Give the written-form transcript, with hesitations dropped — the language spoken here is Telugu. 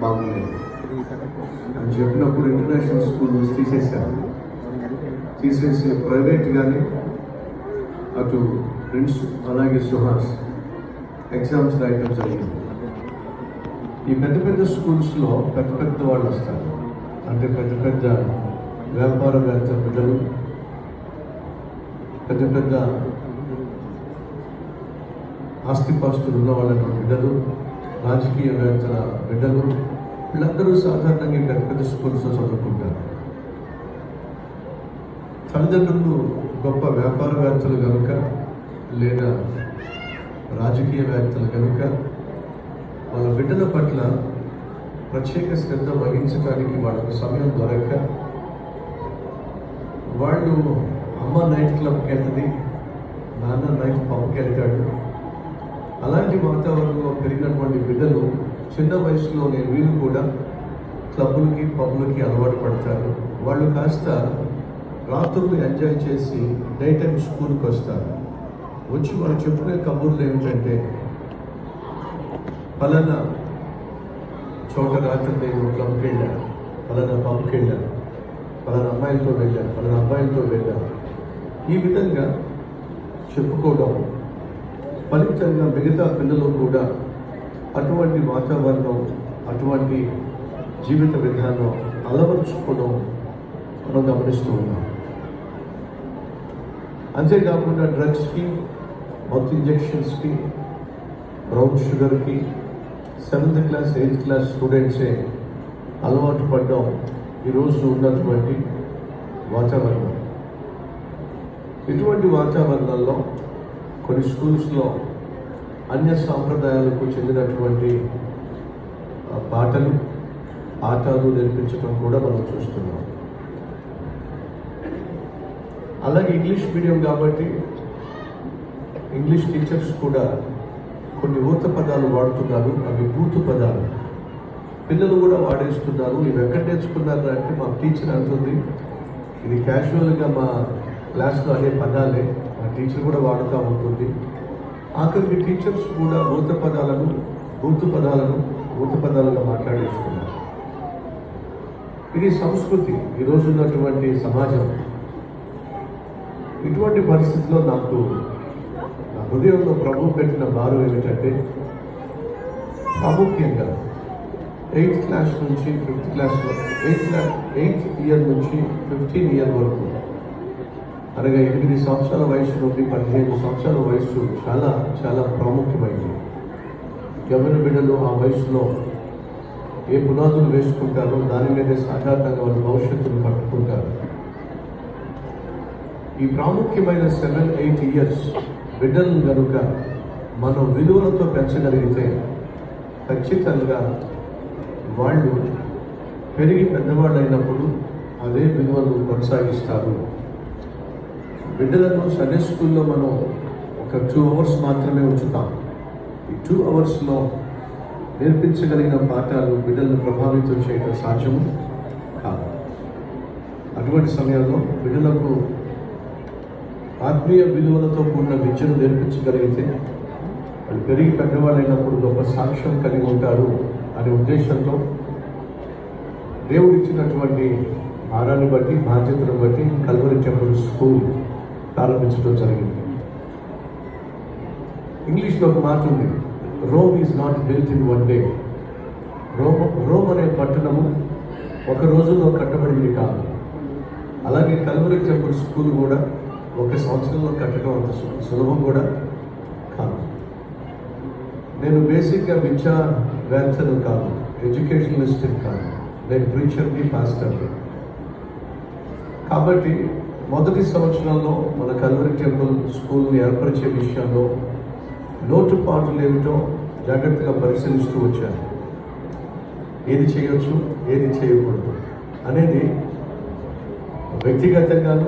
బాగున్నాయి అని చెప్పినప్పుడు ఇంటర్నేషనల్ స్కూల్స్ తీసేసి ప్రైవేట్ కానీ అటు ప్రిన్స్ అలాగే సుహాస్ ఎగ్జామ్స్ రాయటం జరిగింది. ఈ పెద్ద పెద్ద స్కూల్స్లో పెద్ద పెద్ద వాళ్ళు వస్తారు, అంటే పెద్ద పెద్ద వ్యాపారవేత్త బిడ్డలు, పెద్ద పెద్ద ఆస్తిపాస్తులు ఉన్న వాళ్ళ బిడ్డలు, రాజకీయవేత్తల బిడ్డలు, వీళ్ళందరూ సాధారణంగా పెద్ద పెద్ద స్కూల్స్లో చదువుకుంటారు. తల్లిదండ్రులు గొప్ప వ్యాపారవేత్తలు కనుక లేదా రాజకీయవేత్తలు కనుక వాళ్ళ బిడ్డల పట్ల ప్రత్యేక శ్రద్ధ వహించడానికి వాళ్ళకు సమయం దొరక్క వాళ్ళు అమ్మ నైట్ క్లబ్కి వెళ్తుంది, నాన్న నైట్ పబ్కి వెళ్తాడు. అలాంటి వాతావరణంలో పెరిగినటువంటి బిడ్డలు చిన్న వయసులోనే వీళ్ళు కూడా క్లబ్బులకి పబ్లకి అలవాటు పడతారు. వాళ్ళు కాస్త రాత్రులు ఎంజాయ్ చేసి డే టైం స్కూల్కి వస్తారు. వచ్చి వాళ్ళు చెప్పుకునే కబుర్లు ఏమిటంటే, ఫలానా చోట రాత్రి నేను క్లబ్కి వెళ్ళాను, ఫలానా పబ్కి వెళ్ళాను, ఫలానా అమ్మాయిలతో వెళ్ళాను, ఫలానా అబ్బాయిలతో వెళ్ళాను. ఈ విధంగా చెప్పుకోవడం ఫలితంగా మిగతా పిల్లలు కూడా అటువంటి వాతావరణం, అటువంటి జీవిత విధానం అలవరుచుకోవడం మనం గమనిస్తూ ఉన్నాం. అంతేకాకుండా డ్రగ్స్కి, మౌత్ ఇంజెక్షన్స్కి, బ్రౌన్ షుగర్కి 7th క్లాస్ 8th క్లాస్ స్టూడెంట్సే అలవాటు పడడం ఈరోజు ఉన్నటువంటి వాతావరణం. ఇటువంటి వాతావరణంలో కొన్ని స్కూల్స్లో అన్య సాంప్రదాయాలకు చెందినటువంటి పాటలు, ఆటలు నేర్పించడం కూడా మనం చూస్తున్నాం. అలాగే ఇంగ్లీష్ మీడియం కాబట్టి ఇంగ్లీష్ టీచర్స్ కూడా కొన్ని ఊత పదాలు వాడుతున్నారు. అవి బూతు పదాలు పిల్లలు కూడా వాడేస్తున్నారు. ఇవి ఎక్కడ నేర్చుకున్నారు అంటే మా టీచర్ అంటుంది, ఇది క్యాజువల్గా మా క్లాస్లో అనే పదాలే, మా టీచర్ కూడా వాడుతూ ఉంటుంది. ఆఖరికి టీచర్స్ కూడా ఊత పదాలుగా మాట్లాడేస్తున్నారు. ఇది సంస్కృతి, ఈరోజు ఉన్నటువంటి సమాజం. ఇటువంటి పరిస్థితుల్లో నాకు నా హృదయంలో ప్రభు పెట్టిన భారం ఏమిటంటే, ప్రాముఖ్యంగా 8th క్లాస్ నుంచి 5th క్లాస్లో 8th ఇయర్ నుంచి 15 ఇయర్ వరకు, అనగా 8 సంవత్సరాల వయసు నుండి 15 సంవత్సరాల వయసు చాలా చాలా ప్రాముఖ్యమైనది. యవ్వన బిడ్డలు ఆ వయసులో ఏ పునాదులు వేసుకుంటారో దాని మీదే సాధారణంగా వాళ్ళు భవిష్యత్తును కట్టుకుంటారు. ఈ ప్రాముఖ్యమైన 7-8 ఇయర్స్ బిడ్డలను కనుక మనం విలువలతో పెంచగలిగితే ఖచ్చితంగా వాళ్ళు పెరిగి పెద్దవాళ్ళు అయినప్పుడు అదే విలువలు కొనసాగిస్తారు. బిడ్డలను సండే స్కూల్లో మనం ఒక 2 అవర్స్ మాత్రమే ఉంచుతాం. ఈ 2 అవర్స్లో నేర్పించగలిగిన పాఠాలు బిడ్డలను ప్రభావితం చేయడం సాధ్యము కాదు. అటువంటి సమయంలో బిడ్డలకు ఆత్మీయ విలువలతో కూడిన విద్యను నేర్పించగలిగితే వాళ్ళు పెరిగి పెద్దవాళ్ళు అయినప్పుడు గొప్ప సాక్ష్యం కలిగి ఉంటారు అనే ఉద్దేశంతో దేవుడిచ్చినటువంటి భారాన్ని బట్టి, బాధ్యతను బట్టి కల్వరి టెంపుల్ స్కూల్ ప్రారంభించడం జరిగింది. ఇంగ్లీష్లో ఒక మాట ఉంది, Rome is not built in one day. Rome అనే పట్టణము ఒక రోజులో కట్టబడింది కాదు. అలాగే కల్వరి టెంపుల్ స్కూల్ కూడా 1 సంవత్సరంలో కట్టడం అంత సులభం కూడా కాదు. నేను బేసిక్గా విద్యావేత్తను కాదు, ఎడ్యుకేషనలిస్ట్ కాదు, నేను ప్రీచర్ని, పాస్టర్ని. కాబట్టి మొదటి సంవత్సరంలో మన కల్వరి టెంపుల్ స్కూల్ని ఏర్పరిచే విషయంలో లోటుపాట్లు ఏమిటో జాగ్రత్తగా పరిశీలిస్తూ వచ్చాను. ఏది చేయొచ్చు, ఏది చేయకూడదు అనేది వ్యక్తిగతంగాను